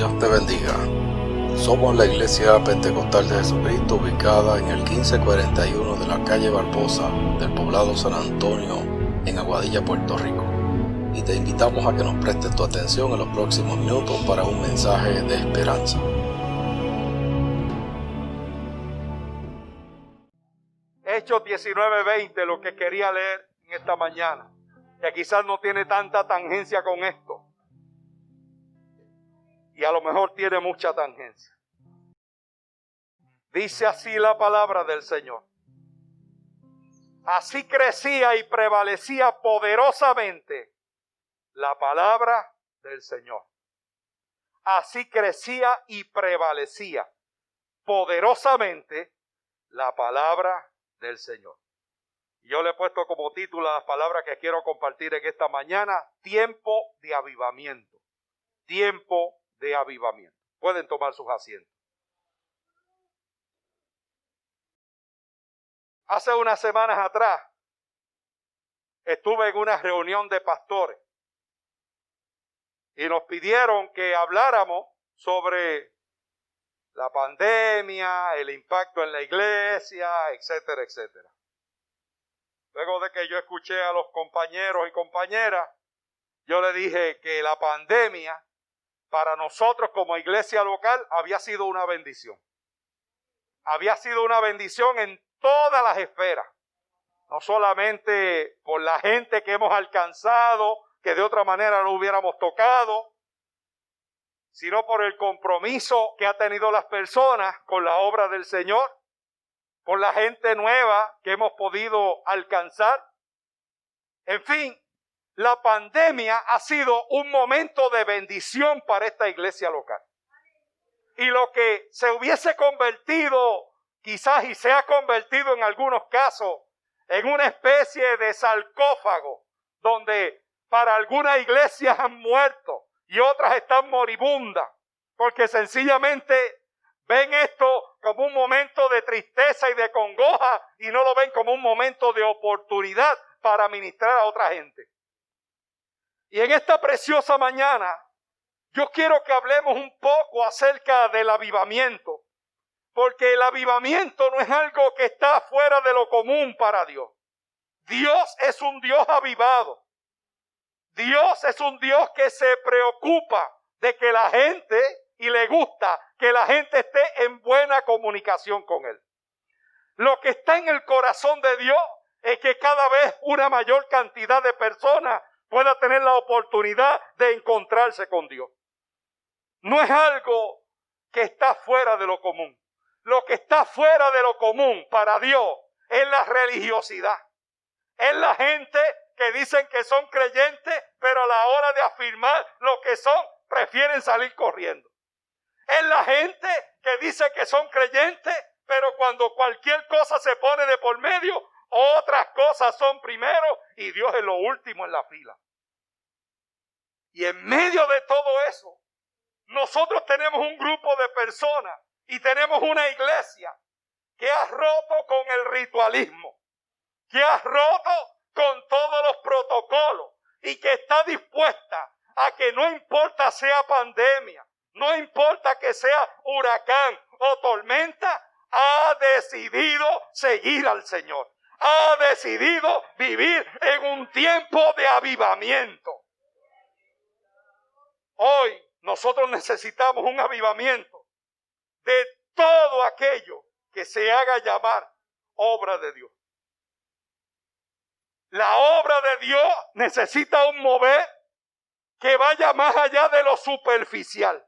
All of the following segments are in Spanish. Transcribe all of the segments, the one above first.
Dios te bendiga. Somos la Iglesia Pentecostal de Jesucristo, ubicada en el 1541 de la calle Barbosa del poblado San Antonio, en Aguadilla, Puerto Rico. Y te invitamos a que nos prestes tu atención en los próximos minutos para un mensaje de esperanza. Hechos 19:20, lo que quería leer en esta mañana, que quizás no tiene tanta tangencia con esto, y a lo mejor tiene mucha tangencia. Dice así la palabra del Señor: así crecía y prevalecía poderosamente la palabra del Señor. Así crecía y prevalecía poderosamente la palabra del Señor. Y yo le he puesto como título a las palabras que quiero compartir en esta mañana: tiempo de avivamiento. Tiempo de avivamiento. Pueden tomar sus asientos. Hace unas semanas atrás estuve en una reunión de pastores y nos pidieron que habláramos sobre la pandemia, el impacto en la iglesia, etcétera, etcétera. Luego de que yo escuché a los compañeros y compañeras, yo le dije que la pandemia para nosotros como iglesia local había sido una bendición. Había sido una bendición en todas las esferas. No solamente por la gente que hemos alcanzado, que de otra manera no hubiéramos tocado, sino por el compromiso que han tenido las personas con la obra del Señor, por la gente nueva que hemos podido alcanzar. En fin, la pandemia ha sido un momento de bendición para esta iglesia local. Y lo que se hubiese convertido, quizás y se ha convertido en algunos casos, en una especie de sarcófago, donde para algunas iglesias han muerto y otras están moribundas, porque sencillamente ven esto como un momento de tristeza y de congoja y no lo ven como un momento de oportunidad para ministrar a otra gente. Y en esta preciosa mañana, yo quiero que hablemos un poco acerca del avivamiento, porque el avivamiento no es algo que está fuera de lo común para Dios. Dios es un Dios avivado. Dios es un Dios que se preocupa de que la gente, y le gusta que la gente esté en buena comunicación con Él. Lo que está en el corazón de Dios es que cada vez una mayor cantidad de personas pueda tener la oportunidad de encontrarse con Dios. No es algo que está fuera de lo común. Lo que está fuera de lo común para Dios es la religiosidad. Es la gente que dicen que son creyentes, pero a la hora de afirmar lo que son, prefieren salir corriendo. Es la gente que dice que son creyentes, pero cuando cualquier cosa se pone de por medio, otras cosas son primero y Dios es lo último en la fila. Y en medio de todo eso, nosotros tenemos un grupo de personas y tenemos una iglesia que ha roto con el ritualismo, que ha roto con todos los protocolos y que está dispuesta a que no importa sea pandemia, no importa que sea huracán o tormenta, ha decidido seguir al Señor. Ha decidido vivir en un tiempo de avivamiento. Hoy nosotros necesitamos un avivamiento de todo aquello que se haga llamar obra de Dios. La obra de Dios necesita un mover que vaya más allá de lo superficial,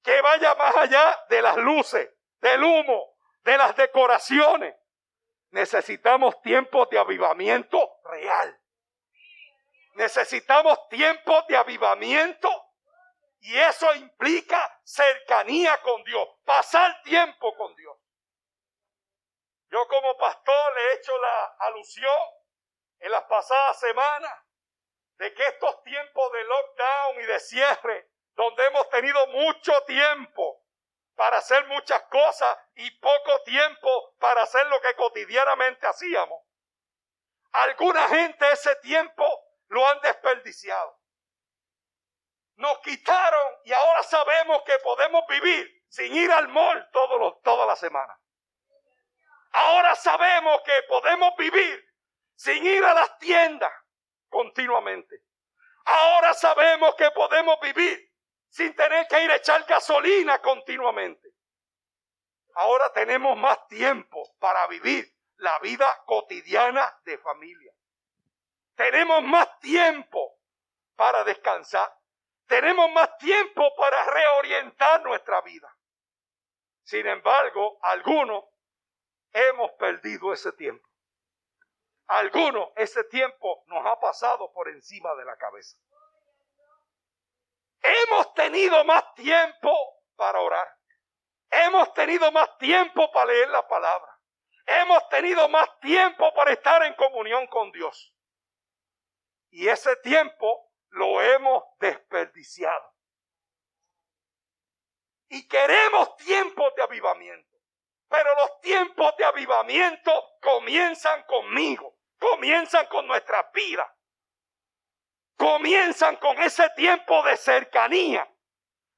que vaya más allá de las luces, del humo, de las decoraciones. Necesitamos tiempos de avivamiento real. Necesitamos tiempos de avivamiento y eso implica cercanía con Dios, pasar tiempo con Dios. Yo como pastor le he hecho la alusión en las pasadas semanas de que estos tiempos de lockdown y de cierre, donde hemos tenido mucho tiempo para hacer muchas cosas y poco tiempo para hacer lo que cotidianamente hacíamos, alguna gente ese tiempo lo han desperdiciado. Nos quitaron y ahora Ahora sabemos que podemos vivir sin ir al mall toda la semana. Ahora sabemos que podemos vivir sin ir a las tiendas continuamente. Ahora sabemos que podemos vivir sin tener que ir a echar gasolina continuamente. Ahora tenemos más tiempo para vivir la vida cotidiana de familia. Tenemos más tiempo para descansar. Tenemos más tiempo para reorientar nuestra vida. Sin embargo, algunos hemos perdido ese tiempo. Algunos, ese tiempo nos ha pasado por encima de la cabeza. Hemos tenido más tiempo para orar. Hemos tenido más tiempo para leer la palabra. Hemos tenido más tiempo para estar en comunión con Dios. Y ese tiempo lo hemos desperdiciado. Y queremos tiempos de avivamiento. Pero los tiempos de avivamiento comienzan conmigo. Comienzan con nuestras vidas. Comienzan con ese tiempo de cercanía.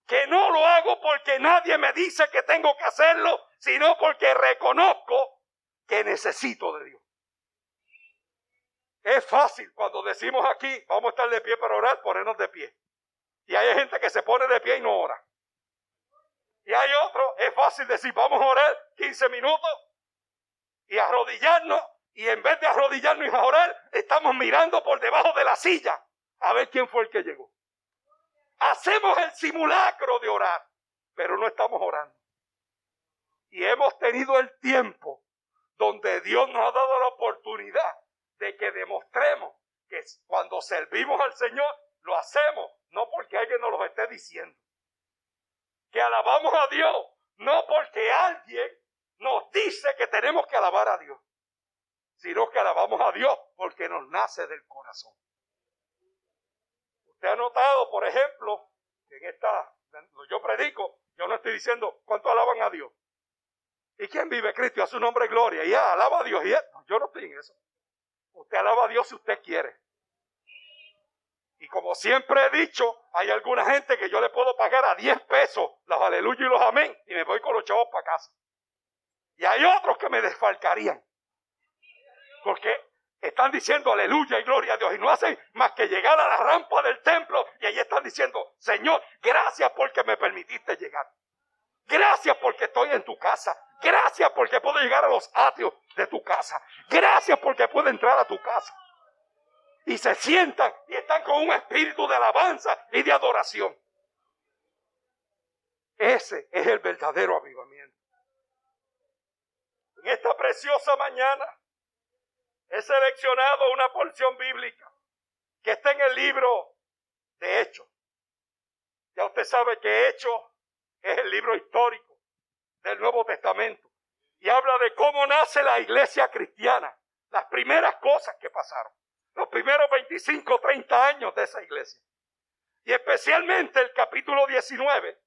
Que no lo hago porque nadie me dice que tengo que hacerlo, sino porque reconozco que necesito de Dios. Es fácil cuando decimos aquí, vamos a estar de pie para orar, ponernos de pie. Y hay gente que se pone de pie y no ora. Y hay otro, es fácil decir, vamos a orar 15 minutos y arrodillarnos. Y en vez de arrodillarnos y a orar, estamos mirando por debajo de la silla a ver quién fue el que llegó. Hacemos el simulacro de orar, pero no estamos orando. Y hemos tenido el tiempo donde Dios nos ha dado la oportunidad de que demostremos que cuando servimos al Señor, lo hacemos, no porque alguien nos lo esté diciendo. Que alabamos a Dios, no porque alguien nos dice que tenemos que alabar a Dios, sino que alabamos a Dios porque nos nace del corazón. Usted ha notado, por ejemplo, que cuando yo predico, yo no estoy diciendo cuánto alaban a Dios. ¿Y quién vive Cristo? A su nombre gloria. Y alaba a Dios. Yo no estoy en eso. Usted alaba a Dios si usted quiere. Y como siempre he dicho, hay alguna gente que yo le puedo pagar a 10 pesos los aleluya y los amén y me voy con los chavos para casa. Y hay otros que me desfalcarían. Porque están diciendo aleluya y gloria a Dios y no hacen más que llegar a la rampa del templo y ahí están diciendo, Señor, gracias porque me permitiste llegar. Gracias porque estoy en tu casa. Gracias porque puedo llegar a los atrios de tu casa. Gracias porque puedo entrar a tu casa. Y se sientan y están con un espíritu de alabanza y de adoración. Ese es el verdadero avivamiento. En esta preciosa mañana he seleccionado una porción bíblica que está en el libro de Hechos. Ya usted sabe que Hechos es el libro histórico del Nuevo Testamento. Y habla de cómo nace la iglesia cristiana. Las primeras cosas que pasaron. Los primeros 25, 30 años de esa iglesia. Y especialmente el capítulo 19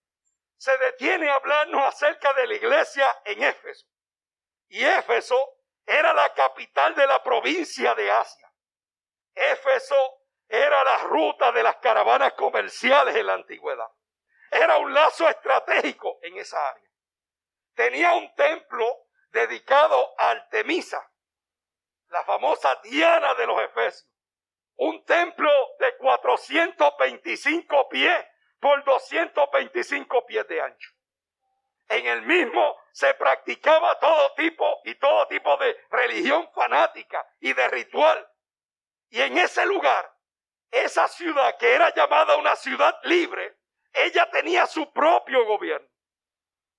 se detiene a hablarnos acerca de la iglesia en Éfeso. Y Éfeso era la capital de la provincia de Asia. Éfeso era la ruta de las caravanas comerciales en la antigüedad. Era un lazo estratégico en esa área. Tenía un templo dedicado a Artemisa, la famosa Diana de los Efesios. Un templo de 425 pies por 225 pies de ancho. En el mismo se practicaba todo tipo de religión fanática y de ritual. Y en ese lugar, esa ciudad que era llamada una ciudad libre, ella tenía su propio gobierno.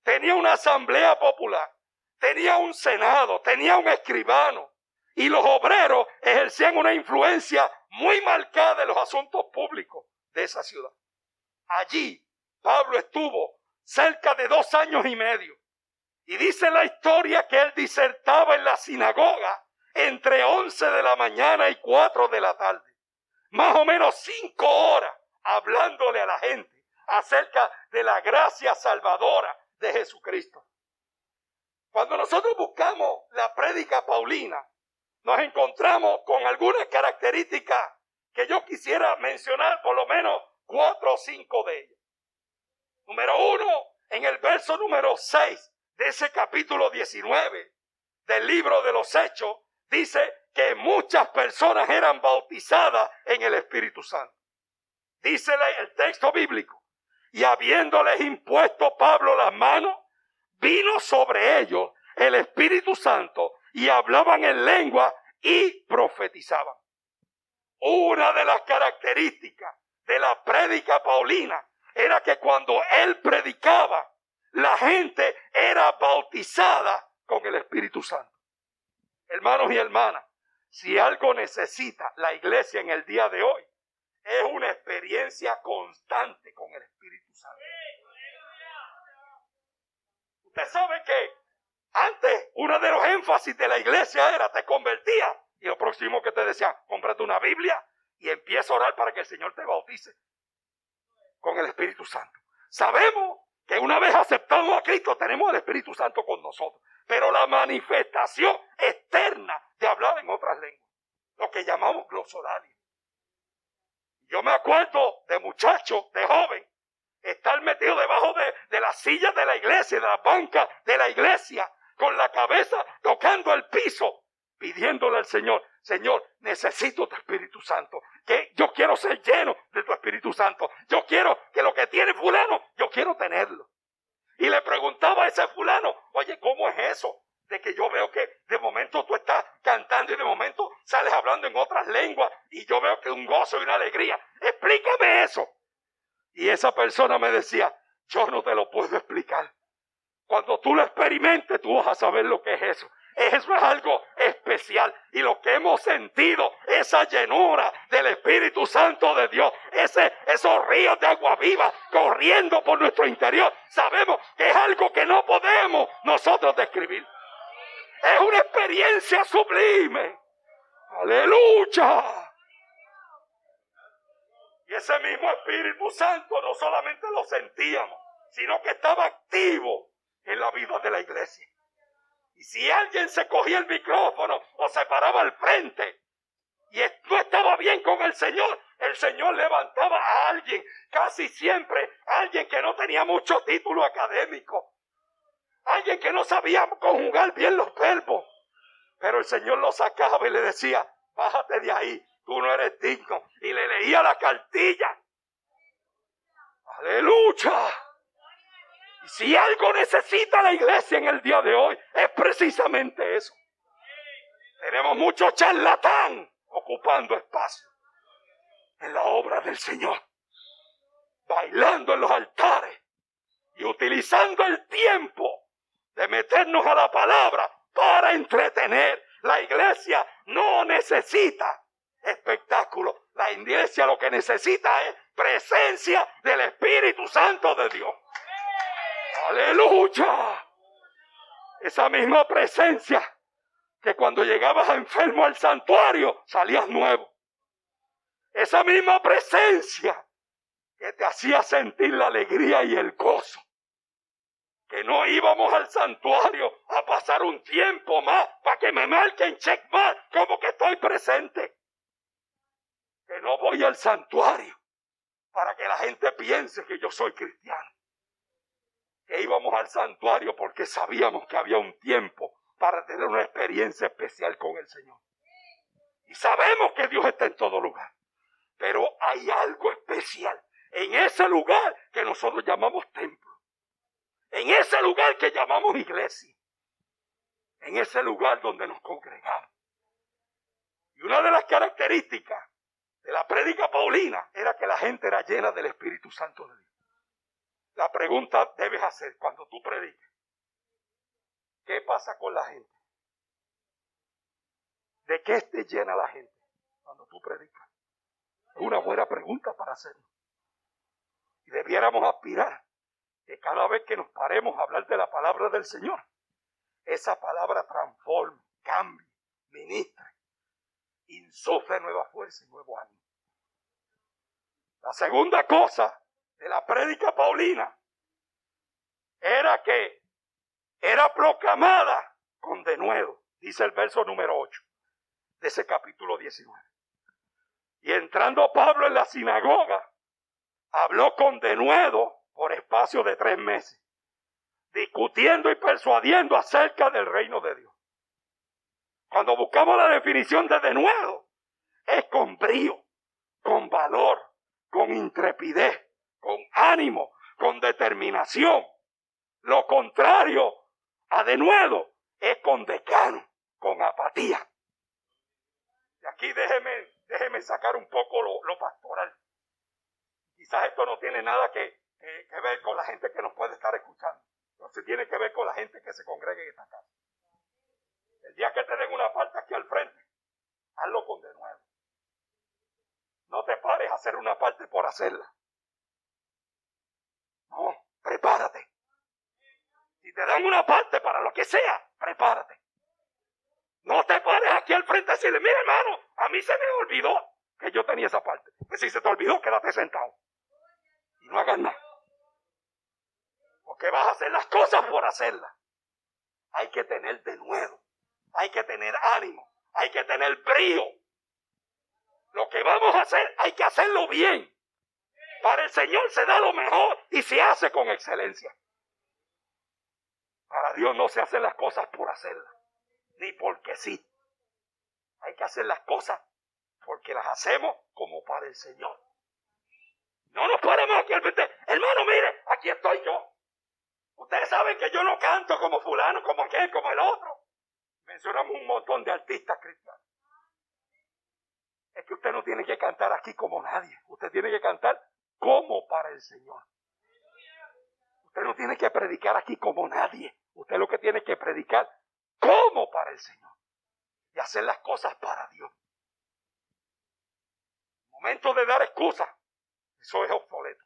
Tenía una asamblea popular, tenía un senado, tenía un escribano. Y los obreros ejercían una influencia muy marcada en los asuntos públicos de esa ciudad. Allí Pablo estuvo cerca de 2 años y medio. Y dice la historia que él disertaba en la sinagoga entre 11 de la mañana y 4 de la tarde. Más o menos 5 horas hablándole a la gente acerca de la gracia salvadora de Jesucristo. Cuando nosotros buscamos la prédica paulina, nos encontramos con algunas características que yo quisiera mencionar, por lo menos 4 o 5 de ellas. Número 1, en el verso número 6 de ese capítulo 19 del libro de los Hechos, dice que muchas personas eran bautizadas en el Espíritu Santo. Dice el texto bíblico, y habiéndoles impuesto Pablo las manos, vino sobre ellos el Espíritu Santo y hablaban en lengua y profetizaban. Una de las características de la prédica paulina era que cuando él predicaba, la gente era bautizada con el Espíritu Santo. Hermanos y hermanas, si algo necesita la iglesia en el día de hoy, es una experiencia constante con el Espíritu Santo. Usted sabe que antes uno de los énfasis de la iglesia era te convertías y lo próximo que te decían, cómprate una Biblia y empieza a orar para que el Señor te bautice con el Espíritu Santo. Sabemos que una vez aceptamos a Cristo tenemos el Espíritu Santo con nosotros, pero la manifestación externa de hablar en otras lenguas, lo que llamamos glosolalia. Yo me acuerdo de muchacho, de joven, estar metido debajo de las sillas de la iglesia, de las bancas de la iglesia, con la cabeza tocando el piso, pidiéndole al Señor, Señor, necesito tu Espíritu Santo, que yo quiero ser lleno de tu Espíritu Santo, yo quiero que lo que tiene fulano, yo quiero tenerlo. Y le preguntaba a ese fulano, oye, ¿cómo es eso? De que yo veo que de momento tú estás cantando y de momento sales hablando en otras lenguas y yo veo que un gozo y una alegría. Explícame eso. Y esa persona me decía, yo no te lo puedo explicar. Cuando tú lo experimentes, tú vas a saber lo que es eso. Eso es algo especial. Y lo que hemos sentido, esa llenura del Espíritu Santo de Dios, esos ríos de agua viva corriendo por nuestro interior, sabemos que es algo que no podemos nosotros describir. Es una experiencia sublime. ¡Aleluya! Y ese mismo Espíritu Santo no solamente lo sentíamos, sino que estaba activo en la vida de la iglesia. Y si alguien se cogía el micrófono o se paraba al frente y no estaba bien con el Señor levantaba a alguien, casi siempre alguien que no tenía mucho título académico, alguien que no sabía conjugar bien los verbos, pero el Señor lo sacaba y le decía, bájate de ahí, tú no eres digno, y le leía la cartilla. ¡Aleluya! Y si algo necesita la iglesia en el día de hoy, es precisamente eso. Tenemos mucho charlatán ocupando espacio en la obra del Señor, bailando en los altares y utilizando el tiempo de meternos a la palabra para entretener. La iglesia no necesita espectáculo. La iglesia lo que necesita es presencia del Espíritu Santo de Dios. ¡Aleluya! Esa misma presencia que cuando llegabas enfermo al santuario salías nuevo. Esa misma presencia que te hacía sentir la alegría y el gozo. Que no íbamos al santuario a pasar un tiempo más para que me marquen checkmark como que estoy presente. Que no voy al santuario para que la gente piense que yo soy cristiano. Que íbamos al santuario porque sabíamos que había un tiempo para tener una experiencia especial con el Señor. Y sabemos que Dios está en todo lugar. Pero hay algo especial en ese lugar que nosotros llamamos templo. En ese lugar que llamamos iglesia. En ese lugar donde nos congregamos. Y una de las características de la prédica paulina era que la gente era llena del Espíritu Santo de Dios. La pregunta debes hacer cuando tú prediques. ¿Qué pasa con la gente? ¿De qué te llena la gente cuando tú predicas? Es una buena pregunta para hacerlo. Y debiéramos aspirar que cada vez que nos paremos a hablar de la palabra del Señor, esa palabra transforme, cambie, ministre, insufle nueva fuerza y nuevo ánimo. La segunda cosa de la prédica paulina era que era proclamada con denuedo, dice el verso número 8 de ese capítulo 19. Y entrando Pablo en la sinagoga, habló con denuedo por espacio de 3 meses, discutiendo y persuadiendo acerca del reino de Dios. Cuando buscamos la definición de denuedo, es con brío, con valor, con intrepidez, con ánimo, con determinación. Lo contrario a denuedo es con decano, con apatía. Y aquí déjeme sacar un poco lo pastoral. Quizás esto no tiene nada que ver con la gente que nos puede estar escuchando. No se tiene que ver con la gente que se congregue en esta casa. El día que te den una parte aquí al frente, hazlo con denuedo. No te pares a hacer una parte por hacerla. No, prepárate. Si te dan una parte para lo que sea, prepárate. No te pares aquí al frente a decirle, mira hermano, a mí se me olvidó que yo tenía esa parte. Pues si se te olvidó, quédate sentado. Y no hagas nada. Porque vas a hacer las cosas por hacerlas. Hay que tener denuedo. Hay que tener ánimo. Hay que tener brío. Lo que vamos a hacer, hay que hacerlo bien. Para el Señor se da lo mejor y se hace con excelencia. Para Dios no se hacen las cosas por hacerlas, ni porque sí. Hay que hacer las cosas porque las hacemos como para el Señor. No nos paremos aquí al frente. Hermano, mire, aquí estoy yo. Ustedes saben que yo no canto como fulano, como aquel, como el otro. Mencionamos un montón de artistas cristianos. Es que usted no tiene que cantar aquí como nadie. Usted tiene que cantar como para el Señor. Usted no tiene que predicar aquí como nadie. Usted lo que tiene que predicar como para el Señor. Y hacer las cosas para Dios. Momento de dar excusas, eso es obsoleto.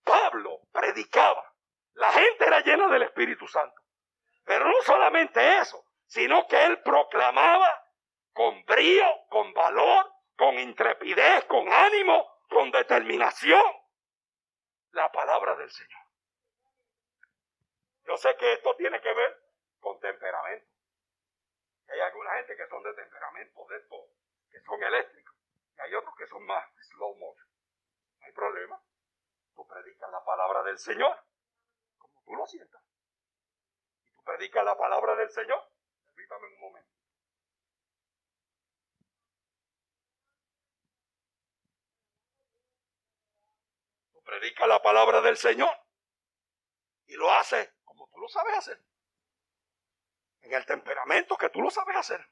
Pablo predicaba. La gente era llena del Espíritu Santo. Pero no solamente eso, sino que él proclamaba con brío, con valor, con intrepidez, con ánimo, con determinación, la palabra del Señor. Yo sé que esto tiene que ver con temperamento. Hay alguna gente que son de temperamento de estos, que son eléctricos, y hay otros que son más slow motion. No hay problema. Tú predicas la palabra del Señor, como tú lo sientas. Y tú predicas la palabra del Señor. Permítame un momento. Tú predicas la palabra del Señor y lo haces como tú lo sabes hacer. En el temperamento que tú lo sabes hacer.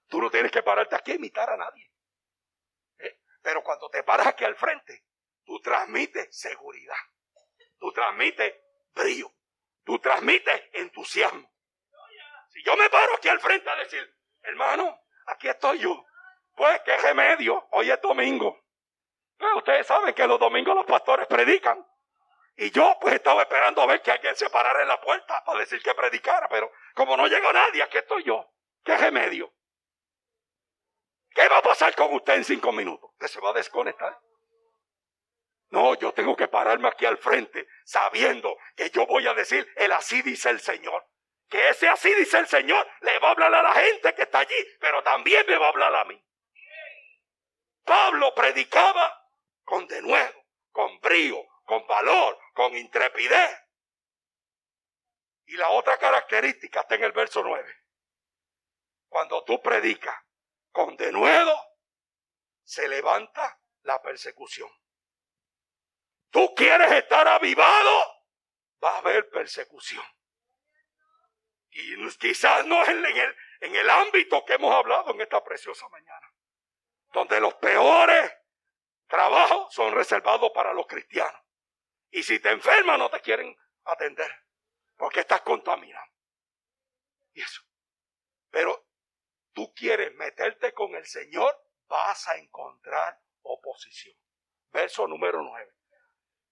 Tú no tienes que pararte aquí a imitar a nadie. Pero cuando te paras aquí al frente, tú transmites seguridad. Tú transmites brío. Tú transmites entusiasmo. Si yo me paro aquí al frente a decir, hermano, aquí estoy yo. Pues qué remedio, hoy es domingo. Pues ustedes saben que los domingos los pastores predican. Y yo pues estaba esperando a ver que alguien se parara en la puerta para decir que predicara. Pero como no llegó nadie, aquí estoy yo. ¿Qué remedio? ¿Qué va a pasar con usted en 5 minutos? ¿Que se va a desconectar? No, yo tengo que pararme aquí al frente sabiendo que yo voy a decir el así dice el Señor. Que ese así dice el Señor le va a hablar a la gente que está allí, pero también me va a hablar a mí. Pablo predicaba con denuedo, con brío, con valor, con intrepidez. Y la otra característica está en el verso 9. Cuando tú predicas con denuedo, se levanta la persecución. Tú quieres estar avivado, va a haber persecución. Y quizás no en el ámbito que hemos hablado en esta preciosa mañana, donde los peores trabajos son reservados para los cristianos. Y si te enfermas no te quieren atender, porque estás contaminado. Y eso. Pero tú quieres meterte con el Señor, vas a encontrar oposición. Verso número 9.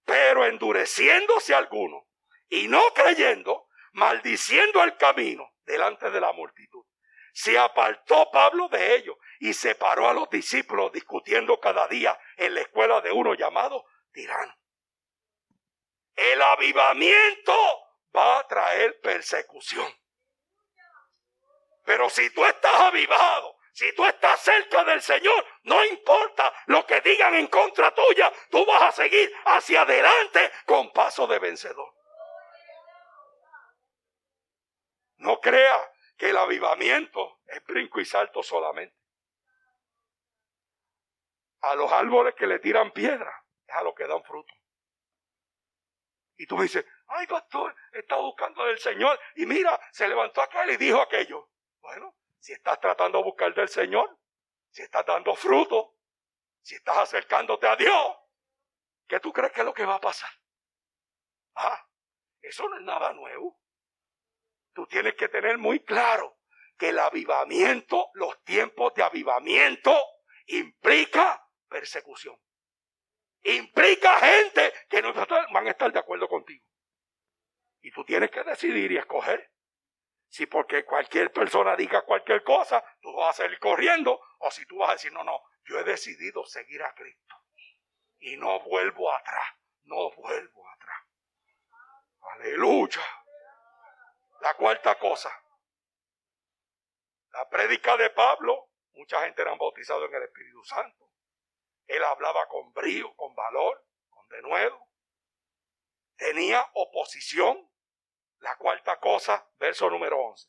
Pero endureciéndose alguno y no creyendo, maldiciendo el camino delante de la multitud, se apartó Pablo de ellos y separó a los discípulos discutiendo cada día en la escuela de uno llamado Tirano. El avivamiento va a traer persecución. Pero si tú estás avivado, Si tú estás cerca del Señor, no importa lo que digan en contra tuya, tú vas a seguir hacia adelante con paso de vencedor. No crea que el avivamiento es brinco y salto solamente. A los árboles que le tiran piedra es a los que dan fruto. Y tú me dices, ay pastor, he estado buscando del Señor y mira, se levantó aquel y dijo aquello. Bueno, si estás tratando de buscar del Señor, si estás dando fruto, si estás acercándote a Dios, ¿qué tú crees que es lo que va a pasar? Eso no es nada nuevo. Tú tienes que tener muy claro que el avivamiento, los tiempos de avivamiento, implica persecución. Implica gente que no van a estar de acuerdo contigo. Y tú tienes que decidir y escoger. Si porque cualquier persona diga cualquier cosa, tú vas a salir corriendo, o si tú vas a decir, no, yo he decidido seguir a Cristo. Y no vuelvo atrás, no vuelvo atrás. Aleluya. La cuarta cosa. La prédica de Pablo, mucha gente eran bautizados en el Espíritu Santo. Él hablaba con brío, con valor, con denuedo. Tenía oposición. La cuarta cosa, verso número 11,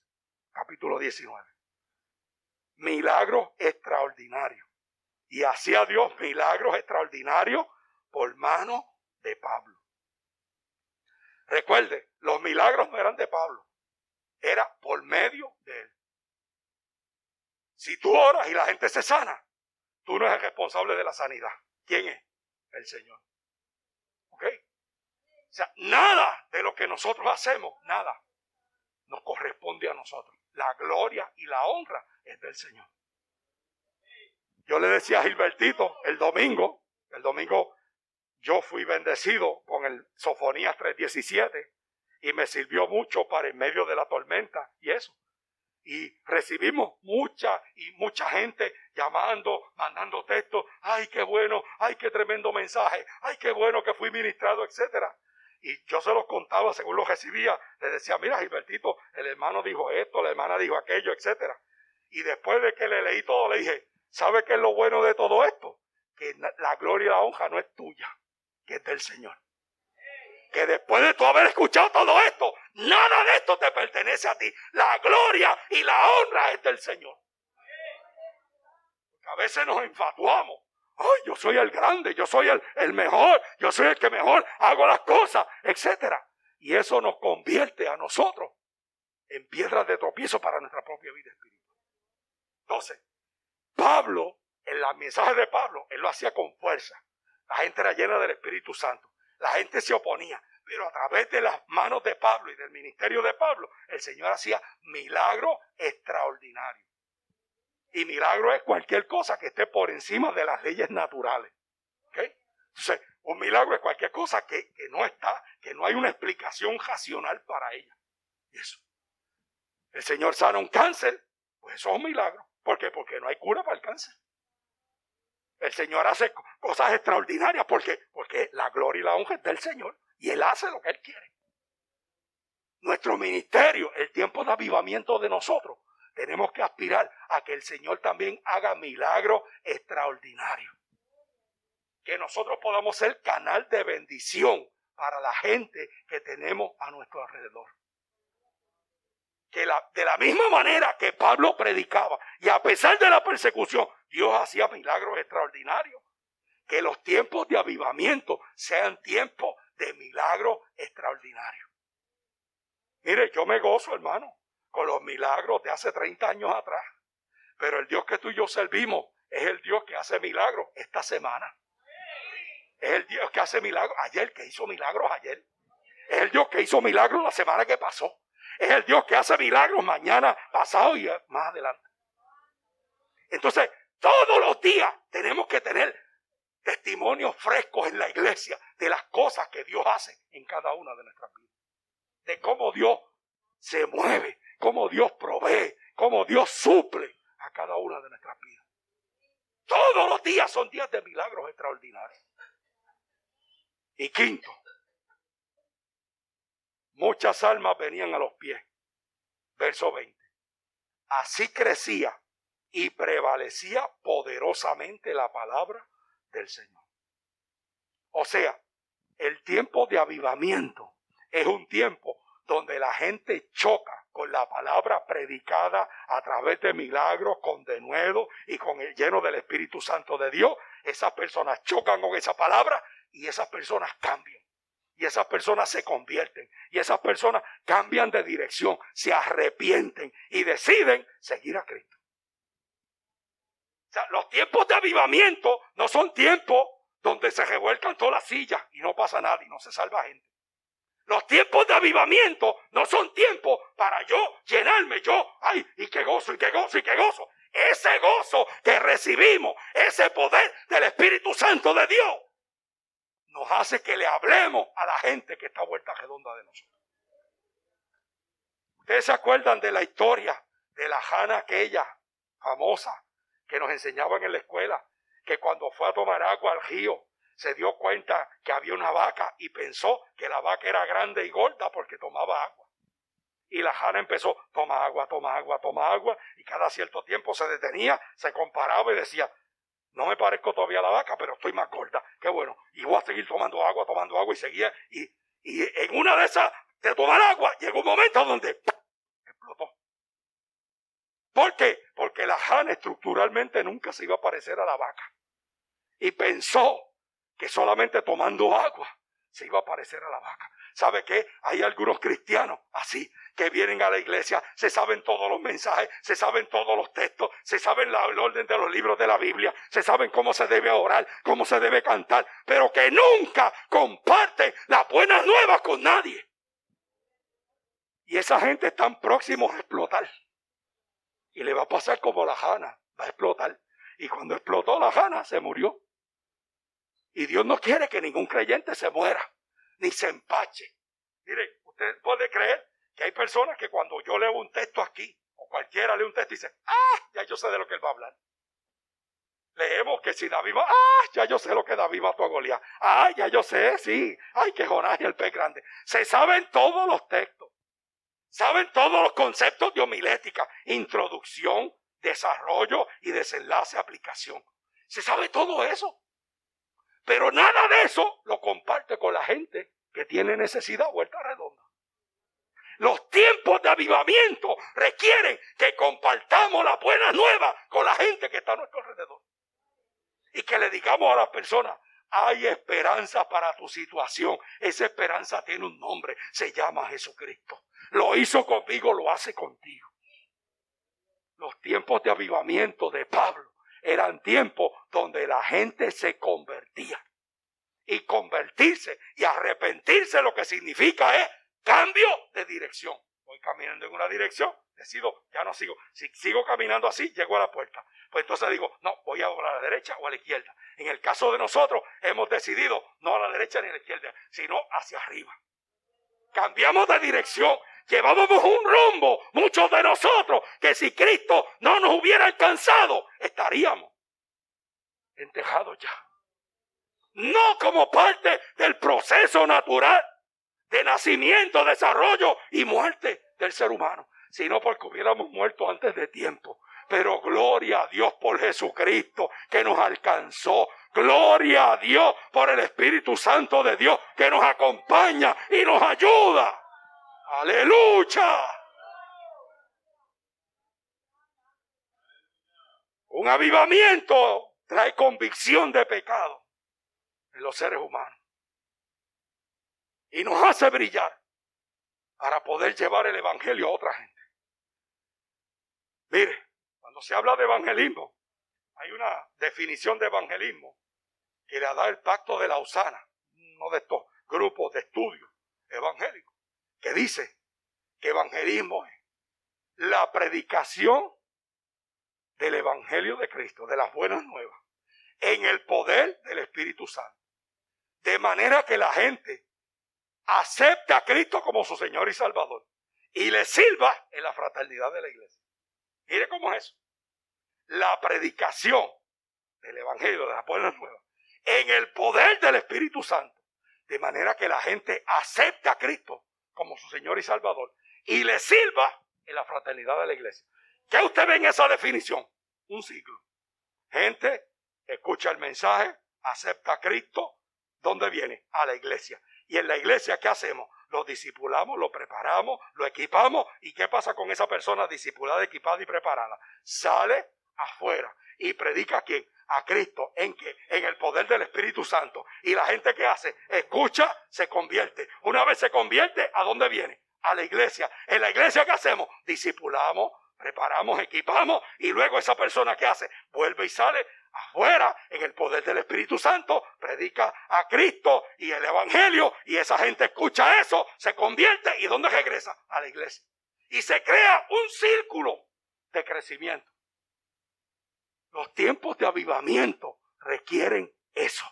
capítulo 19. Milagros extraordinarios. Y hacía Dios milagros extraordinarios por mano de Pablo. Recuerde, los milagros no eran de Pablo. Era por medio de él. Si tú oras y la gente se sana, tú no eres el responsable de la sanidad. ¿Quién es? El Señor. ¿Ok? O sea, nada de lo que nosotros hacemos, nada, nos corresponde a nosotros. La gloria y la honra es del Señor. Yo le decía a Gilbertito el domingo yo fui bendecido con el Sofonías 3:17 y me sirvió mucho para en medio de la tormenta y eso. Y recibimos mucha gente llamando, mandando textos. Ay, qué bueno, ay, qué tremendo mensaje, ay, qué bueno que fui ministrado, etcétera. Y yo se los contaba según los recibía. Le decía, mira, Gilbertito, el hermano dijo esto, la hermana dijo aquello, etcétera. Y después de que le leí todo, le dije, ¿sabe qué es lo bueno de todo esto? Que la gloria y la honra no es tuya, que es del Señor. Que después de tú haber escuchado todo esto, nada de esto te pertenece a ti. La gloria y la honra es del Señor. Porque a veces nos enfatuamos. Ay, yo soy el grande, yo soy el mejor, yo soy el que mejor hago las cosas, etcétera. Y eso nos convierte a nosotros en piedras de tropiezo para nuestra propia vida espiritual. Entonces, Pablo, en el mensaje de Pablo, él lo hacía con fuerza. La gente era llena del Espíritu Santo. La gente se oponía, pero a través de las manos de Pablo y del ministerio de Pablo, el Señor hacía milagros extraordinarios. Y milagro es cualquier cosa que esté por encima de las leyes naturales. ¿Okay? Entonces, un milagro es cualquier cosa que no hay una explicación racional para ella. Y eso. El Señor sana un cáncer, pues eso es un milagro. ¿Por qué? Porque no hay cura para el cáncer. El Señor hace cosas extraordinarias. ¿Por qué? Porque la gloria y la honra es del Señor. Y Él hace lo que Él quiere. Nuestro ministerio, el tiempo de avivamiento de nosotros, tenemos que aspirar a que el Señor también haga milagros extraordinarios. Que nosotros podamos ser canal de bendición para la gente que tenemos a nuestro alrededor. Que de la misma manera que Pablo predicaba, y a pesar de la persecución, Dios hacía milagros extraordinarios. Que los tiempos de avivamiento sean tiempos de milagros extraordinarios. Mire, yo me gozo, hermano, con los milagros de hace 30 años atrás. Pero el Dios que tú y yo servimos es el Dios que hace milagros esta semana. Es el Dios que hace milagros ayer, que hizo milagros ayer. Es el Dios que hizo milagros la semana que pasó. Es el Dios que hace milagros mañana, pasado y más adelante. Entonces, todos los días tenemos que tener testimonios frescos en la iglesia de las cosas que Dios hace en cada una de nuestras vidas. De cómo Dios se mueve, cómo Dios provee, cómo Dios suple a cada una de nuestras vidas. Todos los días son días de milagros extraordinarios. Y quinto, muchas almas venían a los pies. Verso 20. Así crecía y prevalecía poderosamente la palabra del Señor. O sea, el tiempo de avivamiento es un tiempo donde la gente choca con la palabra predicada a través de milagros, con denuedo y con el lleno del Espíritu Santo de Dios. Esas personas chocan con esa palabra y esas personas cambian. Y esas personas se convierten. Y esas personas cambian de dirección, se arrepienten y deciden seguir a Cristo. O sea, los tiempos de avivamiento no son tiempos donde se revuelcan todas las sillas y no pasa nada y no se salva gente. Los tiempos de avivamiento no son tiempos para yo llenarme, ay, y qué gozo, y qué gozo, y qué gozo. Ese gozo que recibimos, ese poder del Espíritu Santo de Dios, nos hace que le hablemos a la gente que está vuelta redonda de nosotros. ¿Ustedes se acuerdan de la historia de la Hannah aquella famosa que nos enseñaban en la escuela? Que cuando fue a tomar agua al río, se dio cuenta que había una vaca y pensó que la vaca era grande y gorda porque tomaba agua. Y la Hannah empezó, toma agua, toma agua, toma agua, y cada cierto tiempo se detenía, se comparaba y decía, no me parezco todavía a la vaca, pero estoy más gorda. Qué bueno, y voy a seguir tomando agua, y seguía, y en una de esas de tomar agua, llegó un momento donde explotó. ¿Por qué? Porque la Hannah estructuralmente nunca se iba a parecer a la vaca. Y pensó que solamente tomando agua se iba a parecer a la vaca. ¿Sabe qué? Hay algunos cristianos así, que vienen a la iglesia, se saben todos los mensajes, se saben todos los textos, se saben el orden de los libros de la Biblia, se saben cómo se debe orar, cómo se debe cantar, pero que nunca comparten las buenas nuevas con nadie. Y esa gente están próximos a explotar. Y le va a pasar como la Hannah, va a explotar. Y cuando explotó la Hannah, se murió. Y Dios no quiere que ningún creyente se muera, ni se empache. Mire, usted puede creer que hay personas que cuando yo leo un texto aquí, o cualquiera lee un texto y dice, ya yo sé de lo que él va a hablar. Leemos que si David va, ya yo sé lo que David mató a Goliat. Ya yo sé, sí. Que Jonás y el pez grande. Se saben todos los textos. Saben todos los conceptos de homilética, introducción, desarrollo y desenlace, aplicación. Se sabe todo eso. Pero nada de eso lo comparte con la gente que tiene necesidad vuelta redonda. Los tiempos de avivamiento requieren que compartamos las buenas nuevas con la gente que está a nuestro alrededor. Y que le digamos a las personas, hay esperanza para tu situación. Esa esperanza tiene un nombre, se llama Jesucristo. Lo hizo conmigo, lo hace contigo. Los tiempos de avivamiento de Pablo eran tiempos donde la gente se convertía. Y convertirse y arrepentirse lo que significa es cambio de dirección. Voy caminando en una dirección, decido, ya no sigo. Si sigo caminando así, llego a la puerta. Pues entonces digo, no, voy a la derecha o a la izquierda. En el caso de nosotros, hemos decidido no a la derecha ni a la izquierda, sino hacia arriba. Cambiamos de dirección. Llevábamos un rumbo, muchos de nosotros, que si Cristo no nos hubiera alcanzado, estaríamos enterrados ya. No como parte del proceso natural de nacimiento, desarrollo y muerte del ser humano, sino porque hubiéramos muerto antes de tiempo. Pero gloria a Dios por Jesucristo que nos alcanzó. Gloria a Dios por el Espíritu Santo de Dios que nos acompaña y nos ayuda. ¡Aleluya! Un avivamiento trae convicción de pecado en los seres humanos. Y nos hace brillar para poder llevar el evangelio a otra gente. Mire, cuando se habla de evangelismo, hay una definición de evangelismo que le da el Pacto de Lausana, uno de estos grupos de estudio evangélicos, que dice que evangelismo es la predicación del evangelio de Cristo, de las buenas nuevas, en el poder del Espíritu Santo. De manera que la gente acepte a Cristo como su Señor y Salvador y le sirva en la fraternidad de la iglesia. Mire cómo es eso. La predicación del evangelio, de las buenas nuevas, en el poder del Espíritu Santo, de manera que la gente acepte a Cristo como su Señor y Salvador y le sirva en la fraternidad de la iglesia. ¿Qué usted ve en esa definición? un ciclo. Gente escucha el mensaje, acepta a Cristo. ¿Dónde viene? A la iglesia. Y en la iglesia, ¿qué hacemos? Lo discipulamos, lo preparamos, lo equipamos. ¿Y qué pasa con esa persona discipulada, equipada y preparada? Sale afuera y predica ¿a quién? A Cristo. ¿En qué? En el poder del Espíritu Santo. Y la gente que hace, escucha, se convierte. Una vez se convierte, ¿a dónde viene? A la iglesia. En la iglesia, ¿qué hacemos? Discipulamos, preparamos, equipamos. Y luego esa persona que hace, vuelve y sale afuera en el poder del Espíritu Santo, predica a Cristo y el Evangelio, y esa gente escucha eso, se convierte, ¿y dónde regresa? A la iglesia. Y se crea un círculo de crecimiento. Los tiempos de avivamiento requieren eso.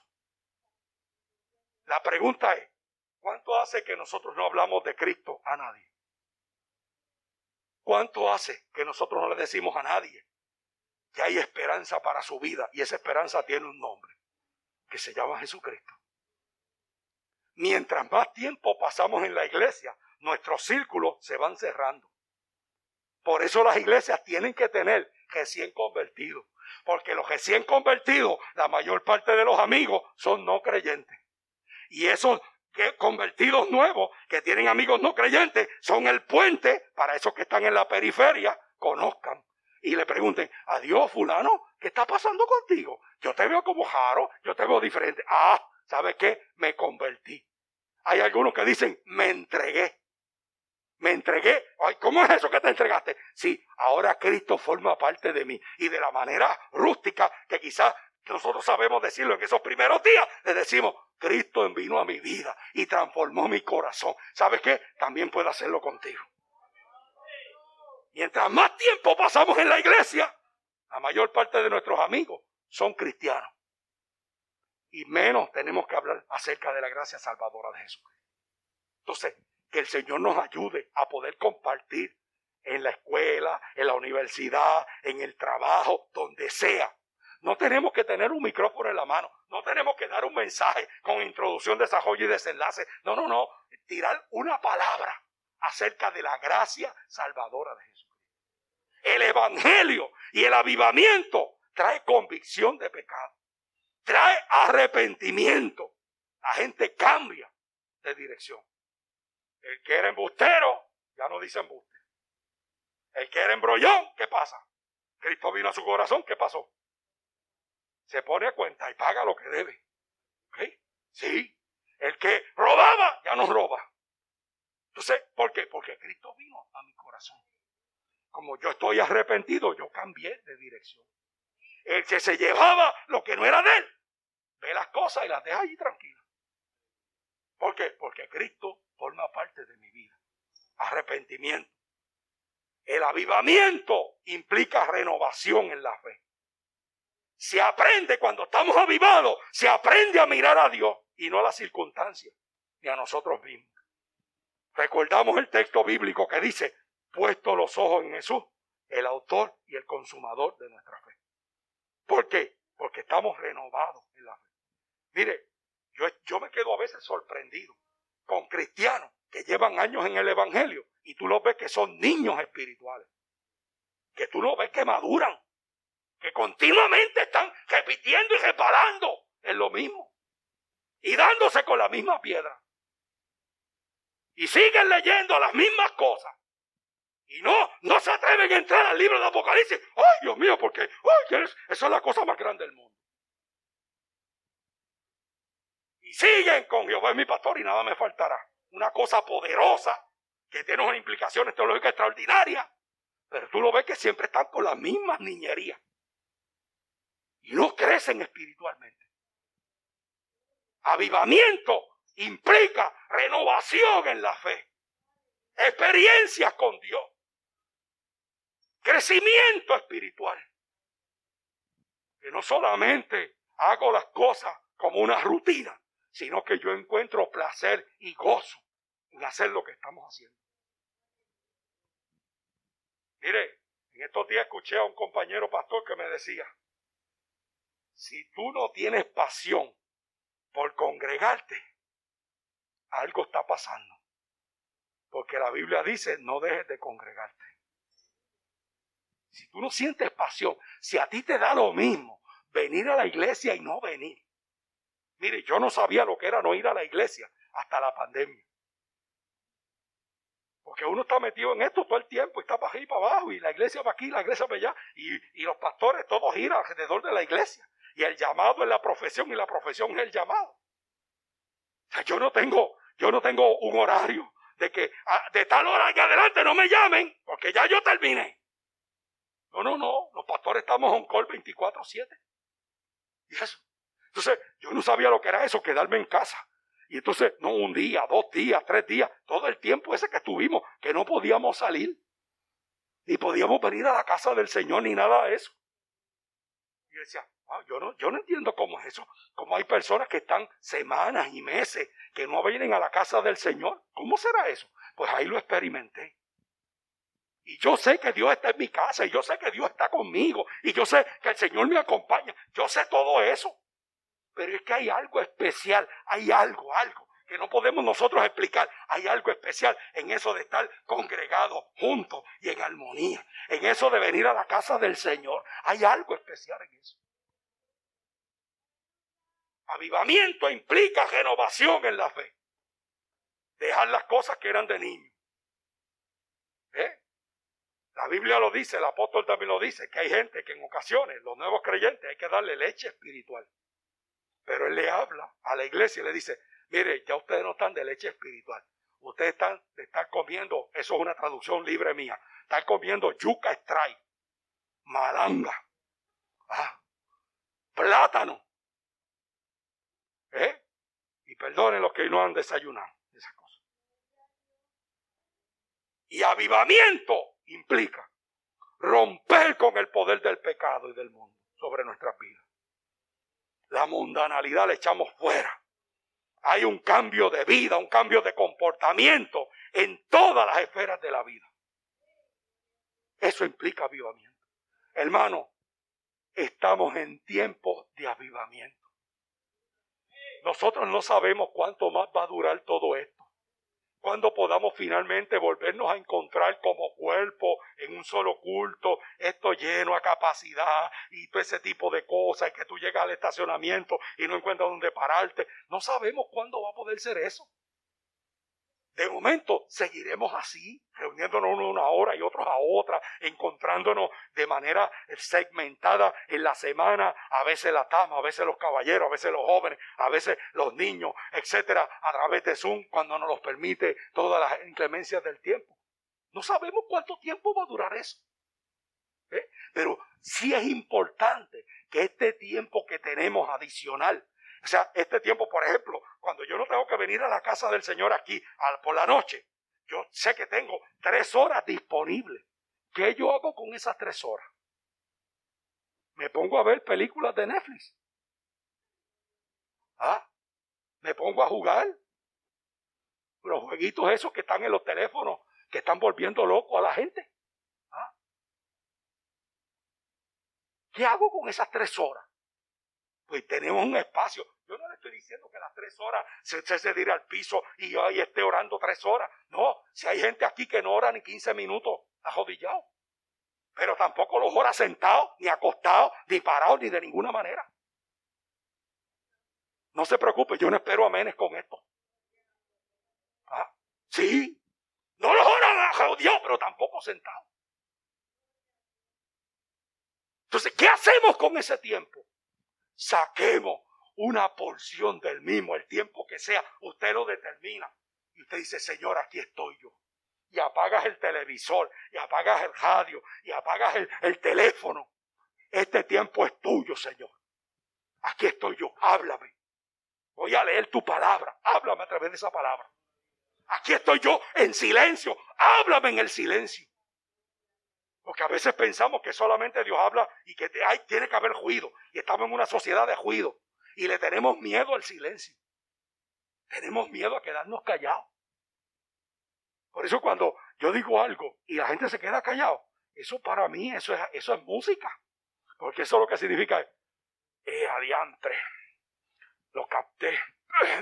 La pregunta es, ¿cuánto hace que nosotros no hablamos de Cristo a nadie? ¿Cuánto hace que nosotros no le decimos a nadie que hay esperanza para su vida? Y esa esperanza tiene un nombre, que se llama Jesucristo. Mientras más tiempo pasamos en la iglesia, nuestros círculos se van cerrando. Por eso las iglesias tienen que tener recién convertidos. Porque los recién convertidos, la mayor parte de los amigos son no creyentes. Y esos convertidos nuevos que tienen amigos no creyentes son el puente para esos que están en la periferia, conozcan. Y le pregunten, adiós fulano, ¿qué está pasando contigo? Yo te veo como raro, yo te veo diferente. Ah, ¿sabes qué? Me convertí. Hay algunos que dicen, me entregué. Me entregué. Ay, ¿cómo es eso que te entregaste? Sí, ahora Cristo forma parte de mí. Y de la manera rústica que quizás nosotros sabemos decirlo en esos primeros días, le decimos, Cristo vino a mi vida y transformó mi corazón. ¿Sabes qué? También puede hacerlo contigo. Mientras más tiempo pasamos en la iglesia, la mayor parte de nuestros amigos son cristianos. Y menos tenemos que hablar acerca de la gracia salvadora de Jesús. Entonces, que el Señor nos ayude a poder compartir en la escuela, en la universidad, en el trabajo, donde sea. No tenemos que tener un micrófono en la mano. No tenemos que dar un mensaje con introducción, desarrollo y desenlace. No. Tirar una palabra acerca de la gracia salvadora de Jesús. El evangelio y el avivamiento trae convicción de pecado. Trae arrepentimiento. La gente cambia de dirección. El que era embustero, ya no dice embuste. El que era embrollón, ¿qué pasa? Cristo vino a su corazón, ¿qué pasó? Se pone a cuenta y paga lo que debe. ¿Ok? Sí. El que robaba, ya no roba. Entonces, ¿por qué? Porque Cristo vino a mi corazón. Como yo estoy arrepentido, yo cambié de dirección. El que se llevaba lo que no era de él, ve las cosas y las deja allí tranquilas. ¿Por qué? Porque Cristo forma parte de mi vida. Arrepentimiento. El avivamiento implica renovación en la fe. Se aprende cuando estamos avivados, se aprende a mirar a Dios y no a las circunstancias, ni a nosotros mismos. Recordamos el texto bíblico que dice, puesto los ojos en Jesús, el autor y el consumador de nuestra fe. ¿Por qué? Porque estamos renovados en la fe. Mire, yo me quedo a veces sorprendido con cristianos que llevan años en el evangelio y tú los ves que son niños espirituales. Que tú los ves que maduran. Que continuamente están repitiendo y reparando en lo mismo. Y dándose con la misma piedra. Y siguen leyendo las mismas cosas. Y no se atreven a entrar al libro de Apocalipsis. ¡Ay, Dios mío! Porque eso es la cosa más grande del mundo. Y siguen con Jehová es mi pastor y nada me faltará. Una cosa poderosa que tiene unas implicaciones teológicas extraordinarias. Pero tú lo ves que siempre están con las mismas niñerías. Y no crecen espiritualmente. Avivamiento implica renovación en la fe. Experiencias con Dios. Crecimiento espiritual. Que no solamente hago las cosas como una rutina, sino que yo encuentro placer y gozo en hacer lo que estamos haciendo. Mire, en estos días escuché a un compañero pastor que me decía, si tú no tienes pasión por congregarte, algo está pasando. Porque la Biblia dice, no dejes de congregarte. Si tú no sientes pasión, si a ti te da lo mismo venir a la iglesia y no venir. Mire, yo no sabía lo que era no ir a la iglesia hasta la pandemia. Porque uno está metido en esto todo el tiempo, está para aquí y para abajo, y la iglesia para aquí, la iglesia para allá, y los pastores todos giran alrededor de la iglesia. Y el llamado es la profesión, y la profesión es el llamado. O sea, yo no tengo un horario de que de tal hora en adelante no me llamen, porque ya yo terminé. No, los pastores estamos on call 24/7. Y eso. Entonces, yo no sabía lo que era eso, quedarme en casa. Y entonces, no, 1 día, 2 días, 3 días, todo el tiempo ese que estuvimos, que no podíamos salir, ni podíamos venir a la casa del Señor, ni nada de eso. Y yo decía, yo no entiendo cómo es eso, cómo hay personas que están semanas y meses que no vienen a la casa del Señor. ¿Cómo será eso? Pues ahí lo experimenté. Y yo sé que Dios está en mi casa, y yo sé que Dios está conmigo, y yo sé que el Señor me acompaña. Yo sé todo eso. Pero es que hay algo especial, hay algo que no podemos nosotros explicar. Hay algo especial en eso de estar congregados juntos y en armonía. En eso de venir a la casa del Señor. Hay algo especial en eso. Avivamiento implica renovación en la fe. Dejar las cosas que eran de niño. La Biblia lo dice, el apóstol también lo dice, que hay gente que en ocasiones, los nuevos creyentes, hay que darle leche espiritual. Pero él le habla a la iglesia y le dice, mire, ya ustedes no están de leche espiritual. Ustedes están comiendo, eso es una traducción libre mía, están comiendo yuca stray, malanga, plátano. Y perdonen los que no han desayunado esas cosas. Y avivamiento implica romper con el poder del pecado y del mundo sobre nuestras vidas. La mundanalidad la echamos fuera. Hay un cambio de vida, un cambio de comportamiento en todas las esferas de la vida. Eso implica avivamiento. Hermano, estamos en tiempos de avivamiento. Nosotros no sabemos cuánto más va a durar todo esto. Cuando podamos finalmente volvernos a encontrar como cuerpo en un solo culto, esto lleno a capacidad y todo ese tipo de cosas, y que tú llegas al estacionamiento y no encuentras dónde pararte. No sabemos cuándo va a poder ser eso. De momento seguiremos así, reuniéndonos unos a una hora y otros a otra, encontrándonos de manera segmentada en la semana, a veces la dama, a veces los caballeros, a veces los jóvenes, a veces los niños, etcétera, a través de Zoom, cuando nos los permite todas las inclemencias del tiempo. No sabemos cuánto tiempo va a durar eso. Pero sí es importante que este tiempo que tenemos adicional, o sea, este tiempo, por ejemplo, cuando yo no tengo que venir a la casa del Señor aquí por la noche, yo sé que tengo 3 horas disponibles. ¿Qué yo hago con esas 3 horas? Me pongo a ver películas de Netflix. Me pongo a jugar los jueguitos esos que están en los teléfonos, que están volviendo loco a la gente. ¿Qué hago con esas 3 horas? Pues tenemos un espacio. Yo no le estoy diciendo que las 3 horas se tire al piso y yo ahí esté orando 3 horas. No, si hay gente aquí que no ora ni 15 minutos arrodillado. Pero tampoco los ora sentados, ni acostados, ni parados, ni de ninguna manera. No se preocupe, yo no espero amenes con esto. Sí, no los ora arrodillados, pero tampoco sentados. Entonces, ¿qué hacemos con ese tiempo? Saquemos una porción del mismo, el tiempo que sea, usted lo determina. Y usted dice, Señor, aquí estoy yo. Y apagas el televisor, y apagas el radio, y apagas el teléfono. Este tiempo es tuyo, Señor. Aquí estoy yo, háblame. Voy a leer tu palabra, háblame a través de esa palabra. Aquí estoy yo en silencio, háblame en el silencio. Porque a veces pensamos que solamente Dios habla y que tiene que haber ruido. Y estamos en una sociedad de ruido. Y le tenemos miedo al silencio. Tenemos miedo a quedarnos callados. Por eso cuando yo digo algo y la gente se queda callado, eso para mí, eso es música. Porque eso lo que significa es, adiantre, lo capté.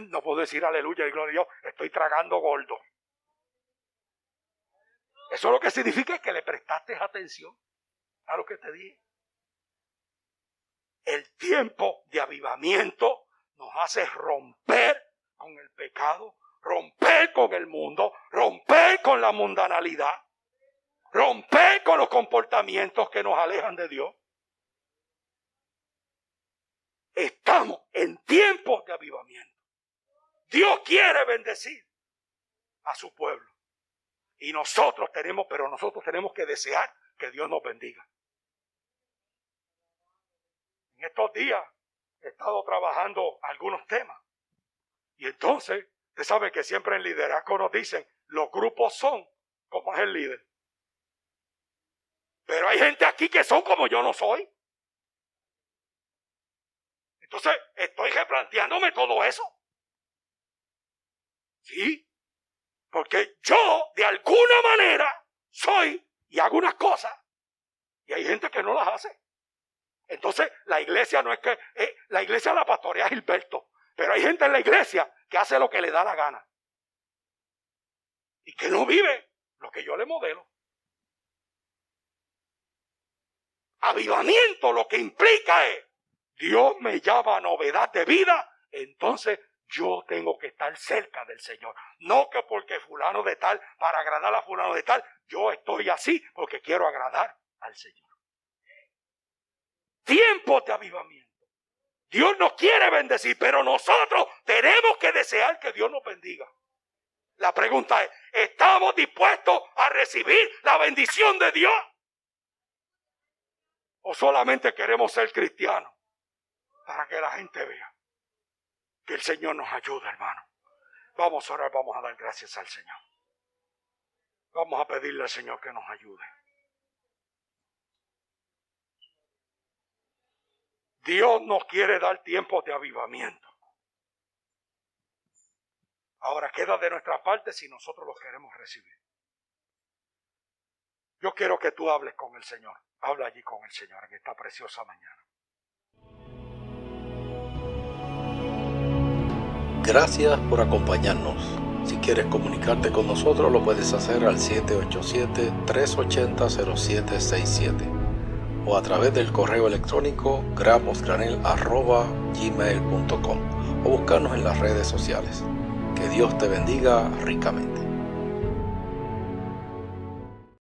No puedo decir aleluya y gloria a Dios, estoy tragando gordo. Eso lo que significa es que le prestaste atención. a lo que te dije. El tiempo de avivamiento nos hace romper con el pecado, romper con el mundo, romper con la mundanalidad, romper con los comportamientos que nos alejan de Dios. Estamos en tiempos de avivamiento. Dios quiere bendecir a su pueblo. Y nosotros tenemos que desear que Dios nos bendiga. En estos días he estado trabajando algunos temas. Y entonces, usted sabe que siempre en liderazgo nos dicen, los grupos son como es el líder. Pero hay gente aquí que son como yo no soy. Entonces, estoy replanteándome todo eso. Sí, porque yo de alguna manera soy y hago unas cosas y hay gente que no las hace. Entonces, la iglesia no es que, la iglesia la pastorea Gilberto, pero hay gente en la iglesia que hace lo que le da la gana y que no vive lo que yo le modelo. Avivamiento lo que implica es, Dios me llama a novedad de vida, entonces yo tengo que estar cerca del Señor. No que porque fulano de tal, para agradar a fulano de tal, yo estoy así porque quiero agradar al Señor. Tiempos de avivamiento. Dios nos quiere bendecir, pero nosotros tenemos que desear que Dios nos bendiga. La pregunta es, ¿estamos dispuestos a recibir la bendición de Dios? ¿O solamente queremos ser cristianos para que la gente vea que el Señor nos ayuda, hermano? Vamos a orar, vamos a dar gracias al Señor. Vamos a pedirle al Señor que nos ayude. Dios nos quiere dar tiempos de avivamiento. Ahora queda de nuestra parte si nosotros los queremos recibir. Yo quiero que tú hables con el Señor. Habla allí con el Señor en esta preciosa mañana. Gracias por acompañarnos. Si quieres comunicarte con nosotros, lo puedes hacer al 787-380-0767 o a través del correo electrónico gramosgranel@gmail.com o buscarnos en las redes sociales. Que Dios te bendiga ricamente.